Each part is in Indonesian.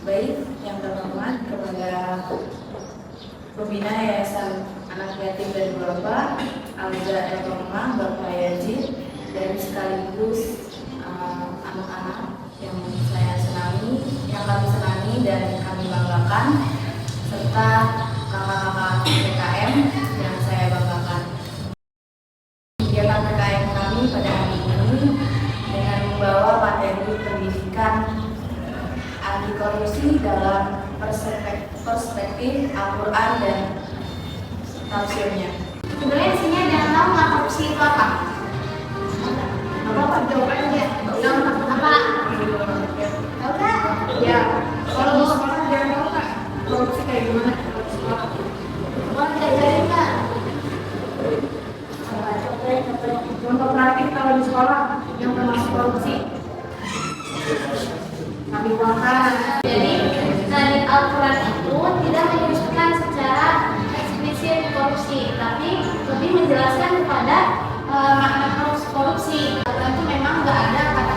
Baik, yang terhormat kepada Pembina Yayasan Anak Yatim dan Duafa, Alza El-Romah, Bapak Yazid, dan sekaligus anak-anak yang saya senangi, yang kami senangi dan kami banggakan, serta kakak-kakak PKM yang saya banggakan. Kegiatan PKM kami pada hari ini dengan membawa materi pendidikan anti korupsi dalam perspektif Al-Quran dan tafsirnya. Sebenarnya di sini ada yang tahu nggak korupsi itu apa? Apa jawabannya? Apa? Tahu nggak? Ya, kalau di sekolah dia tahu nggak korupsi kayak gimana? Mau diajarin nggak? Contoh praktik kalau di sekolah yang termasuk korupsi. Kami uangkan. Jadi dari Al-Quran itu tidak menyebutkan secara eksplisit korupsi, tapi lebih menjelaskan kepada makna korupsi. Al-Quran itu memang nggak ada kata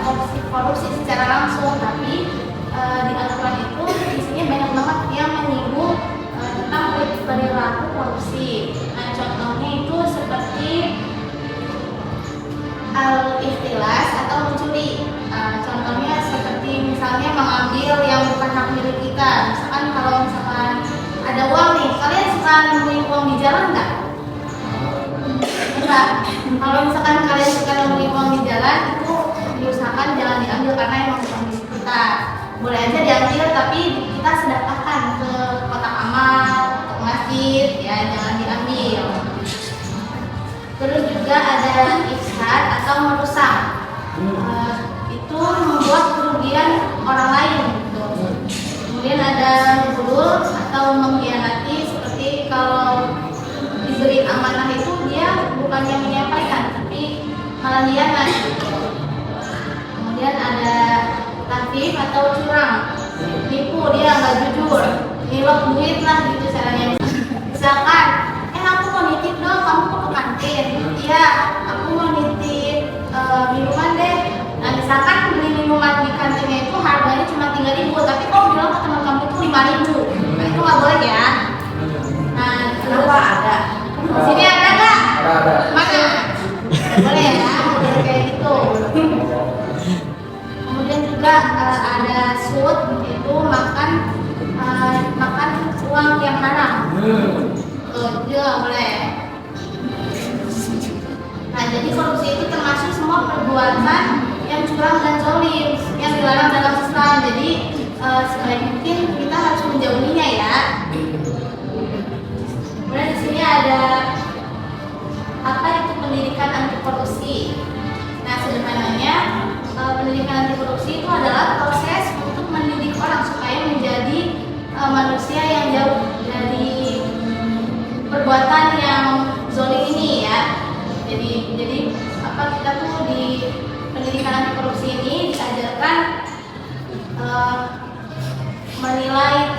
korupsi secara langsung, tapi di Al-Quran itu isinya banyak banget yang menyinggung tentang perilaku korupsi. Nah, contohnya itu seperti al-ikhtilas atau mencuri. Contohnya seperti misalnya mengambil yang bukan hak milik kita. Misalkan kalau misalkan ada uang nih, kalian suka nemuin uang di jalan nggak? Enggak. Kalau misalkan kalian suka nemuin uang di jalan, itu diusahakan jangan diambil karena emang bukan milik kita. Boleh aja diambil, tapi kita sedekahkan ke kotak amal, ke masjid, ya jangan diambil. Terus juga ada ifsad atau merusak. Itu membuat kerugian orang lain gitu. Kemudian ada ghulul atau mengkhianati, seperti kalau diberi amanah itu dia bukannya menyampaikan tapi malah khianat gitu. Kemudian ada tafif atau curang, nipu, dia nggak jujur, nilok duit lah gitu caranya. Misalkan aku mau nitip dong, kamu mau ke kantin. Iya, aku mau nitip minuman deh. Nah, misalkan beli minuman di kantinnya itu harganya cuma 3.000, tapi kau bilang ke teman kamu itu 5.000. Nah, itu nggak boleh ya. Nah, Kenapa ada? di sini ada nggak? Ada. Mana? Nggak boleh ya, model kayak gitu. Kemudian juga ada sud, itu makan uang yang haram. Itu nggak boleh. Nah, jadi korupsi itu termasuk semua perbuatan yang curang dan zalim yang dilarang dalam Islam. Jadi sebaik mungkin kita harus menjauhinya ya. Kemudian di sini ada apa itu pendidikan anti korupsi. Nah, sederhananya pendidikan anti korupsi itu adalah proses untuk mendidik orang supaya menjadi manusia yang jauh dari perbuatan yang zalim ini ya. Jadi apa kita tuh di pendidikan anti korupsi ini diajarkan menilai,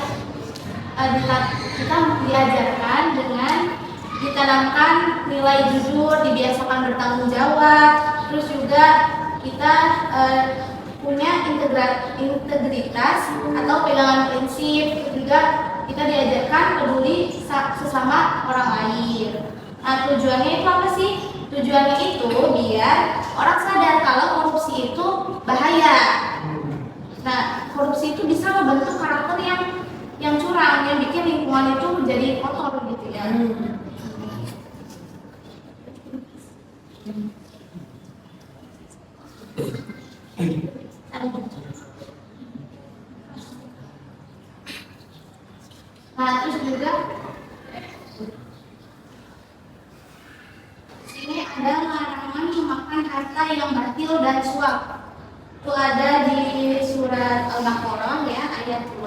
kita diajarkan dengan ditanamkan nilai jujur, dibiasakan bertanggung jawab, terus juga kita punya integritas atau pegangan prinsip, juga kita diajarkan peduli sesama orang lain. Nah, tujuannya itu apa sih? Tujuannya itu biar orang sadar kalau korupsi itu bahaya. Nah, korupsi itu bisa membentuk karakter yang curang, yang bikin lingkungan itu menjadi kotor gitu ya. Nah, terus juga ini ada larangan memakan harta yang batil dan suap. Itu ada di surat Al-Baqarah ya, ayat 2.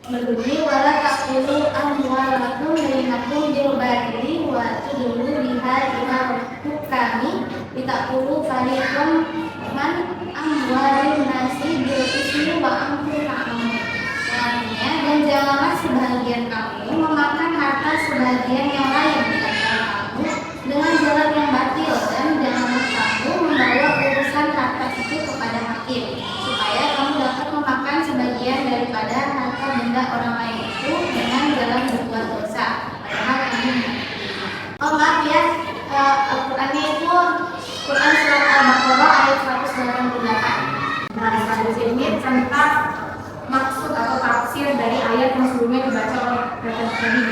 Berbunyi wala taqulu amwalakum bainakum bil batili wa tudlu biha ila hukami litaqulu fariqum man amwalin nasi bil ini tentang maksud atau tafsir dari ayat yang sebelumnya dibaca oleh Rekan tadi.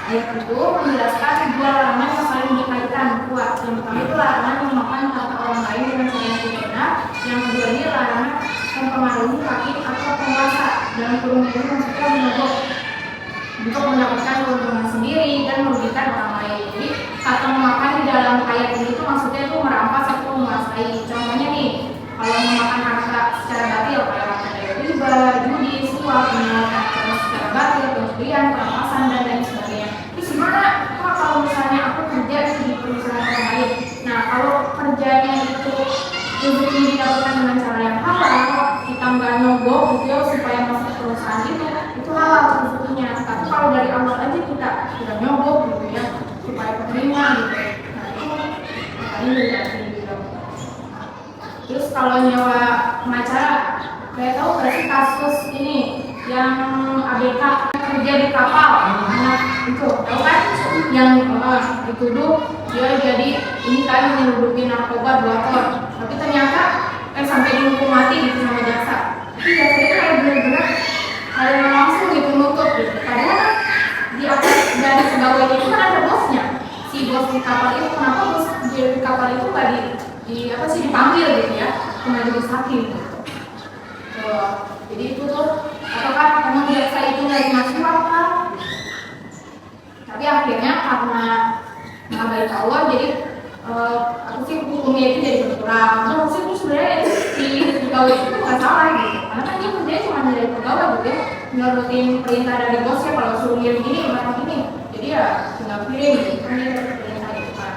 Ayat itu menjelaskan dua larangan yang saling berkaitan kuat. Yang pertama itu larangan memakan harta orang lain dengan cara yang tidak benar. Yang kedua ini larangan mempengaruhi hakim atau penguasa. Dalam kurung ini maksudnya menyogok untuk mendapatkan keuntungan sendiri dan merugikan orang lain. Jadi kata memakan di dalam ayat ini itu maksudnya itu merampas atau menguasai. Contohnya nih, kalau memakan harta secara batil kayak makan dari riba, judi, suap, menyalahkan secara batil, pencurian, perampasan dan lain sebagainya. Terus gimana? Kalau misalnya aku kerja di perusahaan orang lain, nah kalau kerjanya itu rezeki didapatkan dengan cara yang halal, kita nggak nyogok gitu ya supaya masuk perusahaan itu halal rezekinya. Tapi kalau dari awal aja kita sudah nyogok gitu ya supaya keterima gitu, nah itu makanya tidak. Terus kalau nyewa pengacara, kayak tahu nggak sih kasus ini yang ABK kerja di kapal, anak itu tahu kan? Yang dituduh dia jadi ini kan menyelundupi narkoba 2 ton, tapi ternyata sampai dihukum mati gitu sama jaksa. Tapi jasanya kayak benar-benar ada yang langsung gitu nutup gitu. Padahal di atas dari pegawai itu kan ada bosnya. Si bos di kapal itu, kenapa bos di kapal itu nggak dipanggil gitu ya ke majelis hakim gitu. Jadi itu tuh apakah memang jaksa itu nggak dimasuk apa? Tapi akhirnya karena mengabaikan Allah, jadi aku sih hukumnya itu jadi berkurang. Terus itu sebenarnya si pegawai itu nggak salah gitu, karena kan dia kerjanya cuma dari pegawai gitu ya, nurutin perintah dari bosnya kalau suruh ngirim ini barang ini, jadi ya tinggal kirim gitu kan dia dapat perintah itu kan.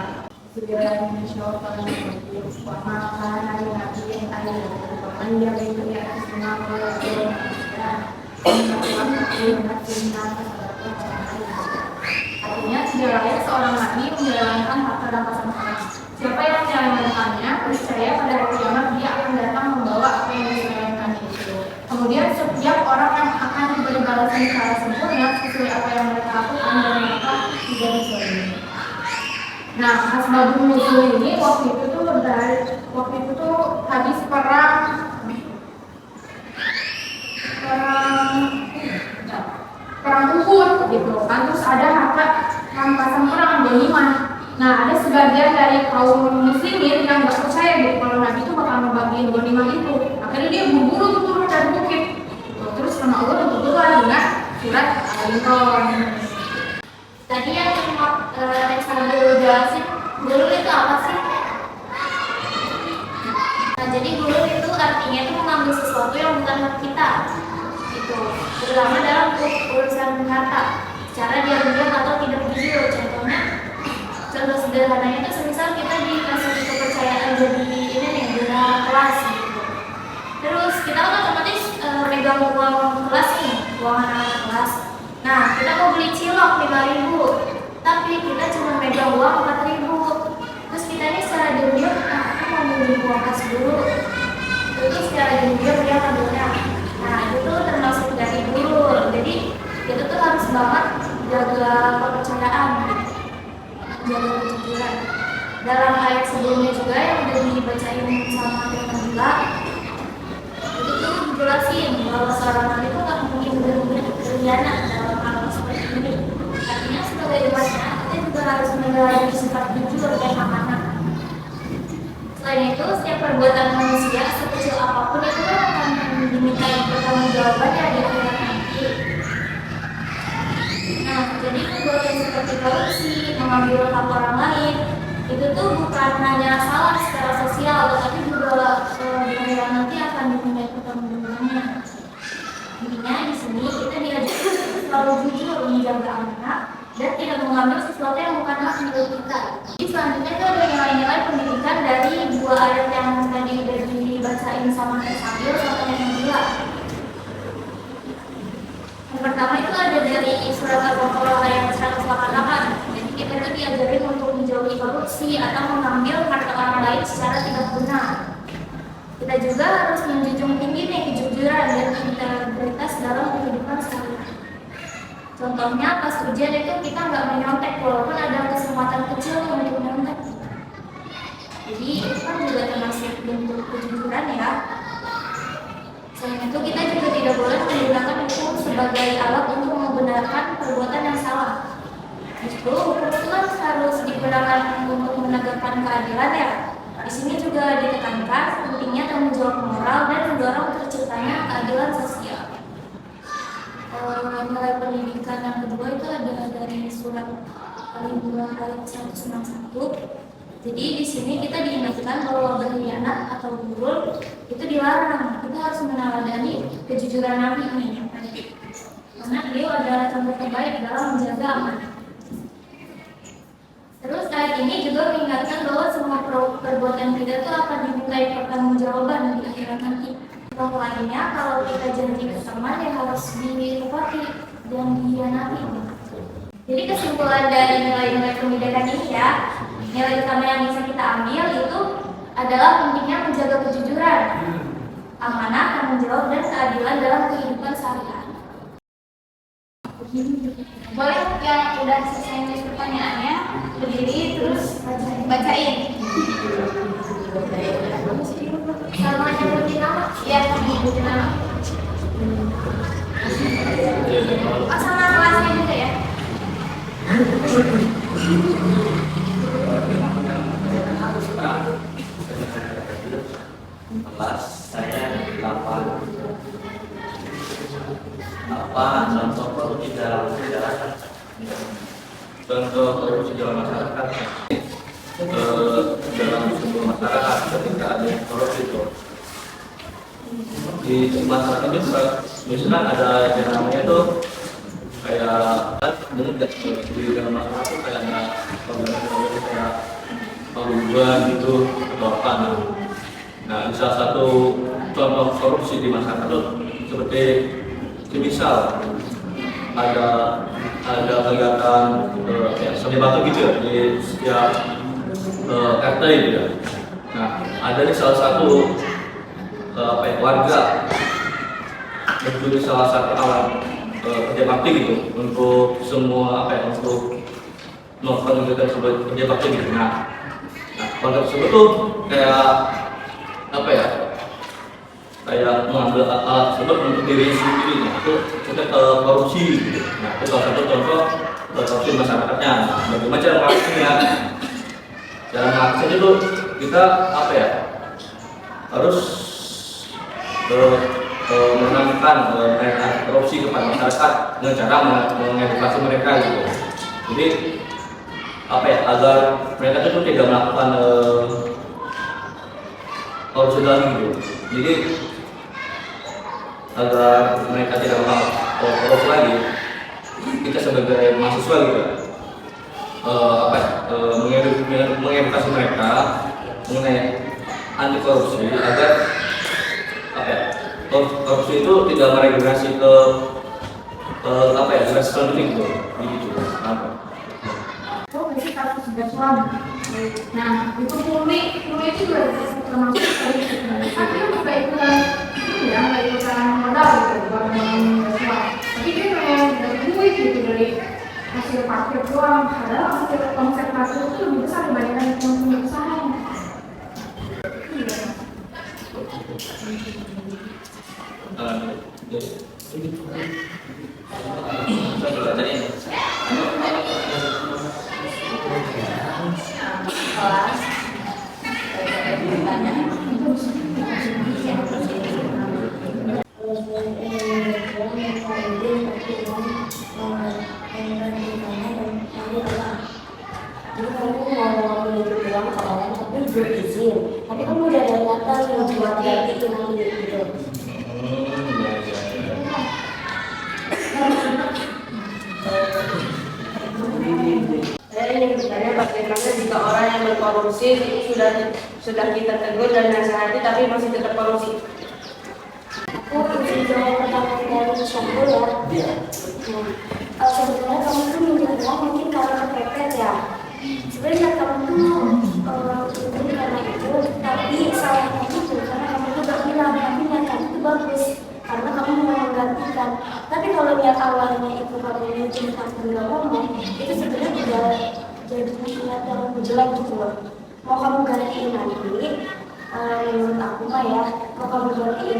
Sudah mensyaitan makan hari nabi yang tadi panjang itu ya semua artinya tidak layak seorang nabi menjalankan harta rampasan orang. Siapa yang menyelewengkannya, percaya pada hari kiamat dia akan datang membawa apa yang diselewengkannya itu. Kemudian setiap orang yang akan diberi balasan secara sempurna sesuai apa yang mereka lakukan dan mereka tidak dizalimi. Nah, asbabun nuzul ini waktu itu tuh habis perang Uhud gitu kan, terus ada harta rampasan perang ghanimah. Nah, ada sebagian dari kaum muslimin yang nggak percaya gitu kalau Nabi itu bakal ngebagiin ghanimah itu. Akhirnya dia berburu tuh turun dari bukit. Terus sama Allah dituturlah dengan surat Al-Imran. Tadi yang dulu jelasin, guru itu apa sih? Nah, jadi guru itu artinya itu mengambil sesuatu yang bukan hak kita, gitu. Terutama dalam urusan harta, cara dia berbuat atau tidak jujur. Contoh sederhananya itu semisal kita dikasih kepercayaan jadi ini nih guru kelas gitu. Terus kita kan otomatis megang uang kelas nih, uang anak kelas. Nah, kita mau beli cilok 5.000, tapi kita cuma megang uang 4.000. Terus kita ini secara diam-diam, aku mau beli uang kas dulu. Terus secara diam-diam dia ngambilnya. Nah, itu tuh termasuk dari guru. Jadi kita tuh harus banget jaga kepercayaan, jaga kejujuran. Dalam ayat sebelumnya juga yang udah dibacain sama Nabila, itu tuh dijelasin bahwa seorang nabi itu nggak mungkin benar-benar berkhianat dalam hal seperti ini. Artinya sebagai umatnya kita juga harus menjalani sifat jujur dan amanah. Selain itu, setiap perbuatan manusia sekecil apapun itu akan dimintai pertanggungjawabannya di akhirat nanti. Nah, jadi perbuatan seperti korupsi, mengambil hak orang lain, itu tuh bukan hanya salah secara sosial, tetapi juga di akhirat nanti akan dimintai pertanggungjawabannya. Intinya di sini kita diajarkan selalu jujur menjaga amanah dan tidak mengambil sesuatu yang bukan hak milik kita. Jadi selanjutnya itu ada nilai-nilai pendidikan dari 2 ayat yang tadi udah dibacain sama Sambil sama yang kedua. Yang pertama itu ada dari surat Al-Baqarah ayat 188. Jadi kita itu diajarin untuk menjauhi korupsi atau mengambil harta orang lain secara tidak benar. Kita juga harus menjunjung tinggi nih kejujuran dan integritas dalam kehidupan sehari-hari. Contohnya pas ujian itu kita nggak menyontek walaupun ada kesempatan kecil untuk menyontek. Jadi itu kan juga termasuk bentuk kejujuran ya. boleh menggunakan hukum sebagai alat untuk membenarkan perbuatan yang salah. Justru hukum itu kan harus digunakan untuk menegakkan keadilan ya. Di sini juga ditekankan pentingnya tanggung jawab moral dan mendorong terciptanya keadilan sosial. Nilai pendidikan yang kedua itu ada dari surat Al-Imran ayat 161. Jadi di sini kita diingatkan bahwa berkhianat atau gurur itu dilarang. Kita harus meneladani kejujuran Nabi ini. Karena beliau adalah contoh terbaik dalam menjaga amanah. Terus ayat ini juga mengingatkan bahwa semua perbuatan kita itu akan dimintai pertanggungjawaban di akhirat nanti. Contoh lainnya, kalau kita janji ke teman ya harus ditepati dan dihianati. Jadi kesimpulan dari nilai-nilai pendidikan ini ya, nilai utama yang bisa kita ambil itu adalah pentingnya menjaga kejujuran, amanah, tanggung jawab, dan keadilan dalam kehidupan sehari-hari. Boleh yang udah selesai nulis pertanyaannya berdiri terus bacain. Sama nyebutin nama? Iya, nyebutin nama. Oh, sama kelasnya juga ya? Kelas saya 8. Apa contoh korupsi dalam masyarakat? Contoh korupsi dalam masyarakat dalam sebuah masyarakat ketika ada korupsi itu di masyarakat itu misalkan ada yang namanya itu kayak di dalam masyarakat itu kayak ada organisasi kayak perubahan gitu atau apa. Nah, salah satu contoh korupsi di masyarakat itu seperti misal ada kegiatan seni batu gitu ya di setiap RT gitu ya. Nah, ada nih salah satu warga mencuri salah satu alat kerja bakti gitu untuk semua untuk melakukan kegiatan sebagai kerja bakti gitu. Nah, warga tersebut tuh kayak kayak mengambil alat tersebut untuk diri sendiri. Nah, itu kita korupsi gitu. Nah, itu salah satu contoh korupsi masyarakatnya. Nah, bagaimana cara mengatasinya? Cara mengatasinya itu kita harus menanamkan korupsi kepada masyarakat dengan cara mengedukasi mereka gitu. Jadi agar mereka itu tidak melakukan korupsi lagi gitu. Jadi agar mereka tidak melakukan korupsi lagi, kita sebagai mahasiswa gitu mengedukasi mereka mengenai anti korupsi agar korupsi itu tidak meregresi ke generasi selanjutnya gitu. Berarti kasus suami. Nah, itu pulmi itu juga termasuk tapi juga ikutan ya, nggak ikutan modal gitu, bukan modal. Tapi dia memang dari duit gitu, dari hasil parkir doang. Padahal hasil omset parkir itu lebih besar dibandingkan punya usahanya. Tapi kamu udah ada data yang buat ganti nanti gitu. Saya ingin bertanya bagaimana jika orang yang berkorupsi itu sudah kita tegur dan nasihati tapi masih tetap korupsi. Aku ingin jawab pertanyaan dari Syahul ya. Sebetulnya kamu tuh minta mungkin karena kepepet ya. Sebenarnya kamu tuh mungkin karena itu, tapi salahnya itu karena kamu tuh gak bilang, tapi niat kamu tuh bagus karena kamu mau menggantikan. Tapi kalau niat awalnya itu kamu menunjukkan benda ngomong, itu sebenarnya tidak jadi niat yang jelek gitu loh. Mau kamu gantiin nanti, menurut aku mah ya, mau kamu gantiin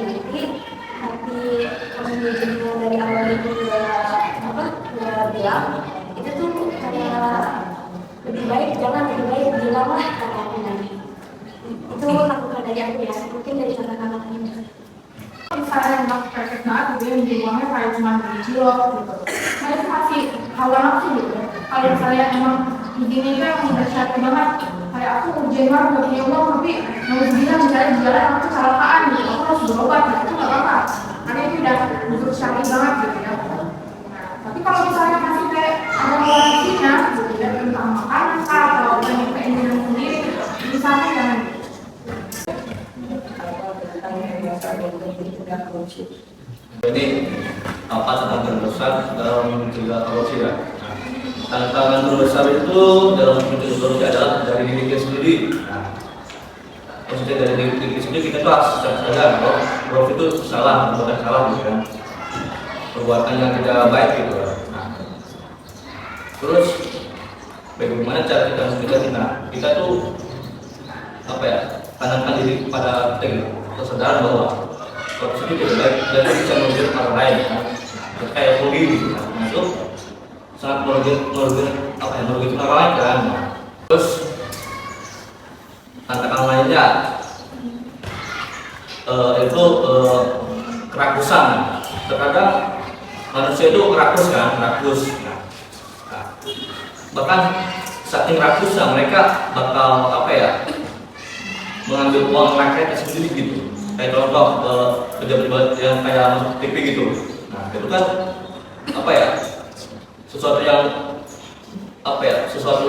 nanti kamu yang nggak perfect banget gitu ya, di uangnya kayak cuma beli cilok gitu. Nah itu masih hawa nafsu gitu ya. Kalau misalnya emang begini itu yang udah capek banget, kayak aku ujian banget gak punya uang, tapi mau bilang misalnya di jalan aku kecelakaan gitu, aku harus berobat, nah itu nggak apa-apa, karena itu udah untuk syar'i banget gitu ya. Nah, tapi kalau misalnya masih kayak ada kondisinya gitu ya, tentang makanan kah atau banyak keinginan sendiri, misalnya jangan. Jadi apa tantangan terbesar dalam mencegah korupsi ya? Tantangan terbesar itu dalam mencegah korupsi adalah dari diri kita sendiri. Nah, maksudnya dari diri kita sendiri kita tuh harus sadar bahwa korupsi itu salah, perbuatan salah gitu kan, perbuatan yang tidak baik gitu. Nah, terus bagaimana cara kita mencegah? Nah, kita tuh apa ya? Tanamkan diri pada kita gitu, kesadaran bahwa korupsi itu tidak baik dan bisa merugikan orang lain kan, kayak rugi gitu kan. Nah itu sangat merugikan orang lain kan. Terus tantangan lainnya itu kerakusan. Terkadang manusia itu kerakus kan, kerakus. Nah, bahkan saking rakusnya mereka bakal apa ya, mengambil uang rakyatnya sendiri gitu. Kayak contoh pejabat yang kayak masuk TV gitu. Nah itu kan apa ya, sesuatu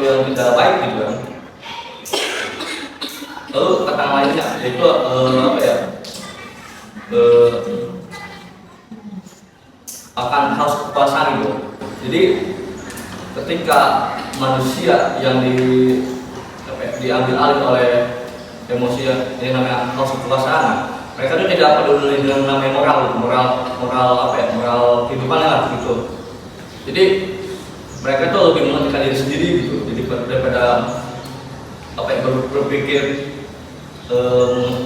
yang tidak baik gitu kan. Lalu tantangan lainnya yaitu akan haus kekuasaan gitu. Jadi ketika manusia yang diambil alih oleh emosi yang namanya haus kekuasaan, mereka itu tidak peduli dengan namanya moral kehidupan lah gitu. Jadi mereka itu lebih mementingkan diri sendiri gitu. Jadi daripada berpikir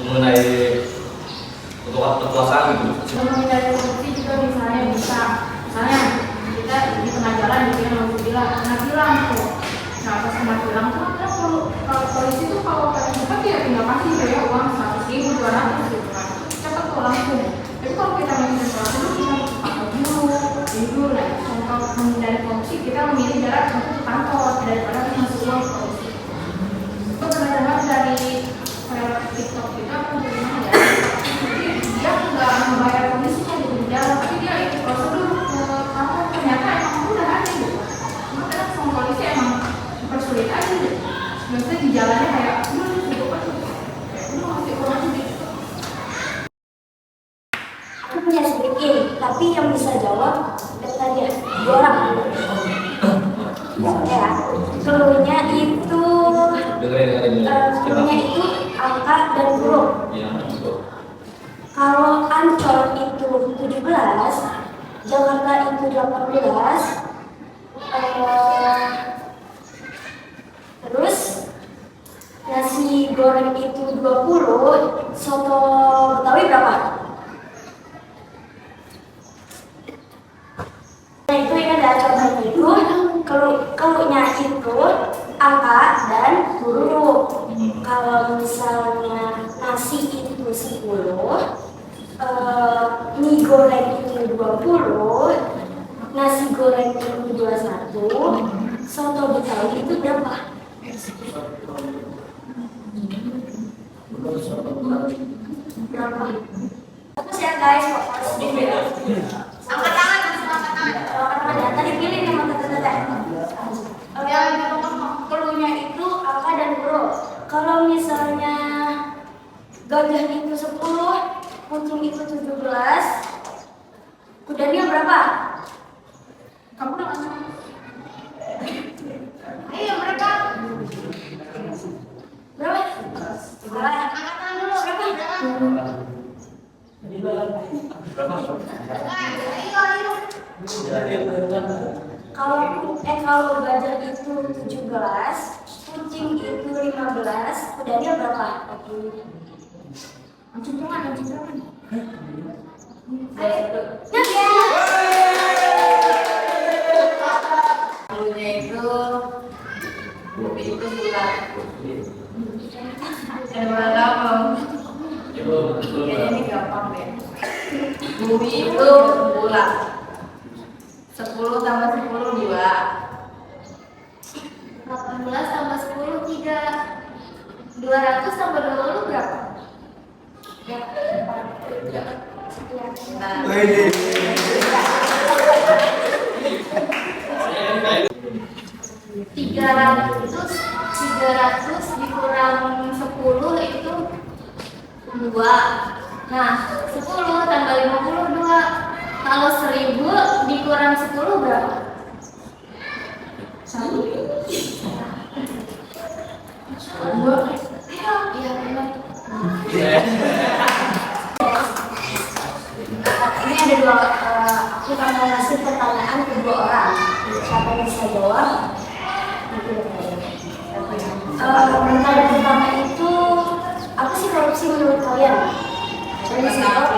mengenai kekuasaan gitu. Menghindari korupsi juga misalnya kita di tengah jalan gitu ya, mau bilang kena tilang tuh. Nah pas kena tilang tuh kan kalau polisi tuh kalau pengen cepat ya tinggal kasih ya uang 100.000, 200 gitu kan, cepat tuh langsung. Tapi kalau kita menghindari korupsi itu kita pakai dulu. Nah kalau menghindari korupsi kita memilih jarak untuk ke kantor daripada masuk uang ke polisi. Itu benar-benar dari TikTok kita gimana ya? Jadi dia nggak membayar komisinya di jalan, tapi dia ikut prosedur ke kantor, ternyata emang udah ada gitu. Cuma kadang sama polisi emang dipersulit aja gitu. Biasanya di jalannya kayak cukup aja, masih kurang gitu. Aku punya sedikit, tapi yang bisa jawab tadi ya, 2 orang. Ya, keluarnya itu keluarnya itu angka dan huruf. Kalau Ancol itu 17, Jakarta itu 18, terus nasi goreng itu 20, soto Betawi berapa? Nah itu yang ada contohnya itu keluarnya itu angka dan huruf. Kalau misalnya nasi itu 10, mie goreng itu 20, nasi goreng itu 21, soto Betawi itu berapa? Berapa? Terus ya guys, Angkat tangan, langsung angkat tangan. ya. Tadi pilih nih mata-mata. Keluarnya itu angka dan huruf. Kalau misalnya gajah itu 10, kucing itu 17, kudanya berapa? Kamu udah ngasih? Ayo mereka. Berapa? Angkat tangan dulu. Kalau gajah itu 17, kucing itu 15, kudanya berapa? Cuntungan. Dulunya itu bumi itu bulat. Dan bulan apa? Kayaknya ini gampang deh. Bumi itu bulat. 10 tambah 10 2. 18 tambah 10 3. 200 tambah 20 berapa? Ya, 4. Sekian. Nah, 300 dikurang 10 itu 2. Nah, 10 tambah 50 2. Kalau 1000 dikurang 10 berapa? 1. Iya benar. Ini ada dua, aku akan ngasih pertanyaan ke dua orang. Siapa yang bisa jawab? Pertanyaan pertama itu apa sih korupsi menurut kalian? Dari siapa?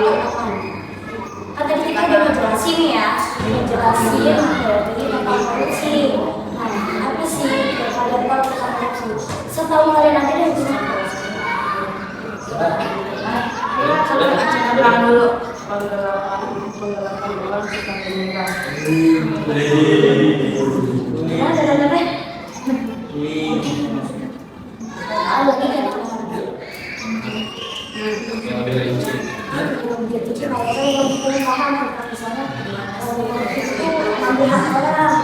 Kan tadi kita udah ngejelasin ya, ngejelasin dari tentang korupsi. Nah, apa sih yang kalian tahu tentang korupsi? Setahu kalian ada yang punya korupsi? Tenang dulu. Penggelapan uang kita meninggal. Ada. Ada tiga. Yang lebih rinci. Jadi kayaknya yang lebih paham tentang misalnya itu ambil hak orang,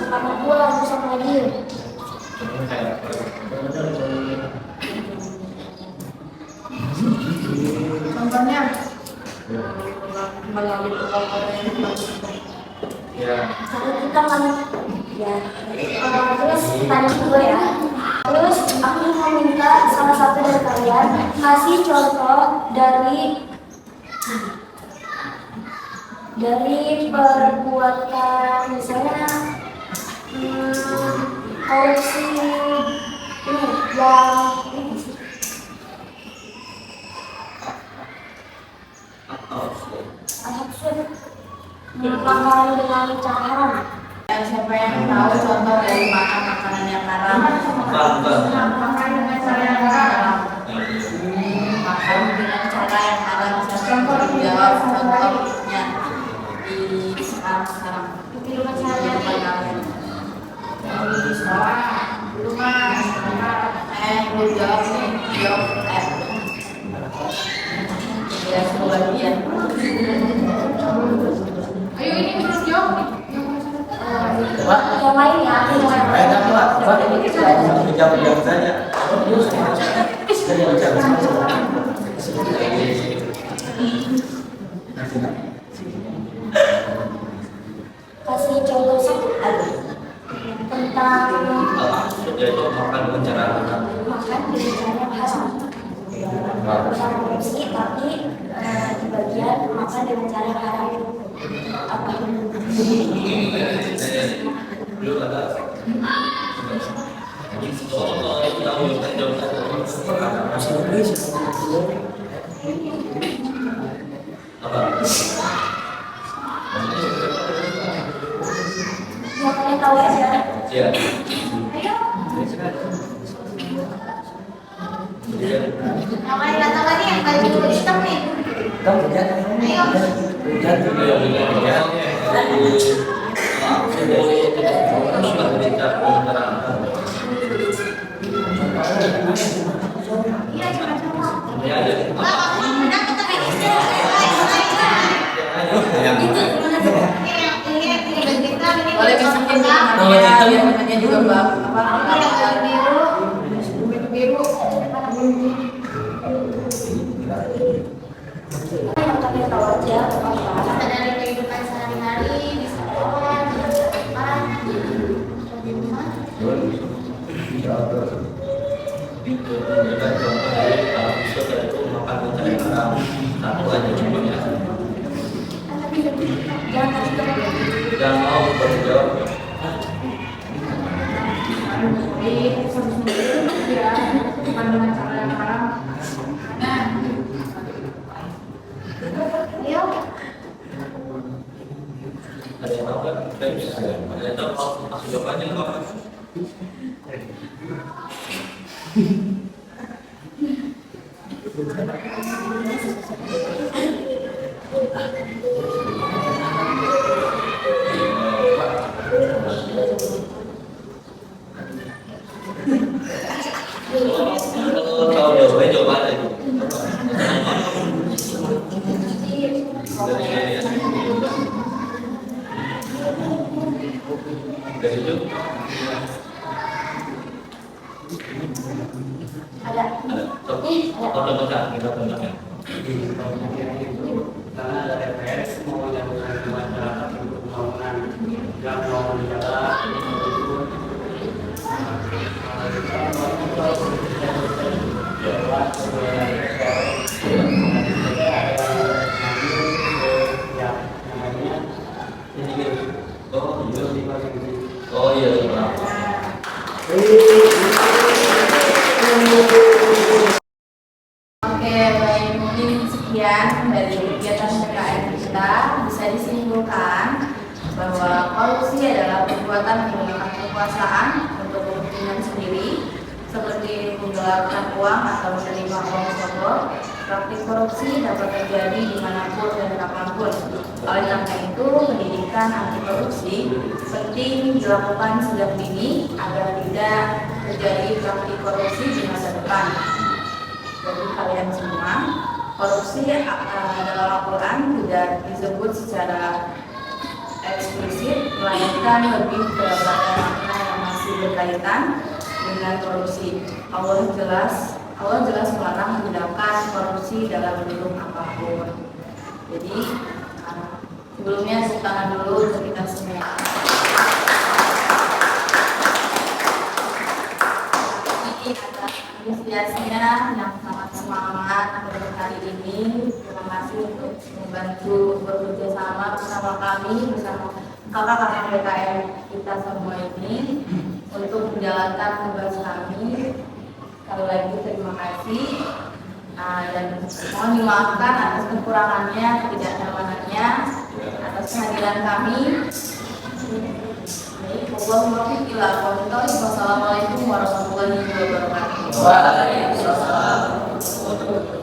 sama gua sama dia. Kayak Contohnya, Mengambil uang orang yang ya. Kalau kita kan ya, terus tanya gue ya. Terus aku mau minta salah satu dari kalian kasih contoh dari perbuatan misalnya korupsi ini yang ini sih. Maksud pelanggaran dengan cara haram. siapa yang tahu contoh dari makan makanan yang haram? makan dengan cara yang haram. Makan dengan cara yang haram. Siapa yang jawab contohnya di sekarang? Dengan cara yang haram. Di sekolah, di rumah, Belum jawab nih, jawab ya sebagian. Ayo ini belum jawab nih. Yang lain ya, Jawab saja. kasih contoh sih tentang Yaitu makan dengan cara haram. makan dengan cara yang haram. Bukan korupsi tapi di bagian makan dengan cara yang haram. Apa? Belum ada. Oh, itu tahu kan jawabannya. Apa? Yang kalian tahu aja. Ya. Namanya nggak tahu lagi yang baju hitam nih. Iya, coba-coba. Boleh masukin namanya juga bang. Biru, biru. Yang kalian tahu aja apa? Dari kehidupan sehari-hari di sekolah, di depan, di rumah. Memberikan contoh dari episode yaitu makan dengan cara yang haram. Satu aja contohnya. Jangan mau berjawab. Ya, makan dengan cara yang haram. Ayo. Ada yang tahu kan? Ada yang tahu? Langsung jawab aja nggak apa-apa. Kalau jawabannya jawab aja itu. Dari itu Ada. ada. Contoh-contohkan, kita contohkan. Karena ada TPS mau menyambungkan ke masyarakat untuk pembangunan yang mau jalan Oh iya, Pak. Oke, baik, mungkin sekian dari kegiatan PKN kita. Bisa disimpulkan bahwa korupsi adalah perbuatan menggunakan kekuasaan untuk kepentingan sendiri, seperti menggelapkan uang atau menerima uang sogok. Praktik korupsi dapat terjadi dimanapun dan kapanpun. Oleh karena itu, pendidikan anti korupsi penting dilakukan sejak dini agar tidak terjadi praktik korupsi di masa depan. Bagi kalian semua, korupsi dalam Al-Quran tidak disebut secara eksplisit, melainkan lebih kepada makna yang masih berkaitan dengan korupsi. Allah jelas melarang tindakan korupsi dalam bentuk apapun. Jadi sebelumnya tepuk tangan dulu untuk kita semua. Ini adalah antusiasnya yang sangat semangat untuk hari ini. Terima kasih untuk membantu bekerja sama bersama kami, bersama kakak-kakak PKN kita semua ini untuk menjalankan tugas kami. Sekali lagi terima kasih dan mohon dimaafkan atas kekurangannya, ketidaknyamanannya, atas kehadiran kami. Wassalamualaikum warahmatullahi wabarakatuh. Waalaikumsalam.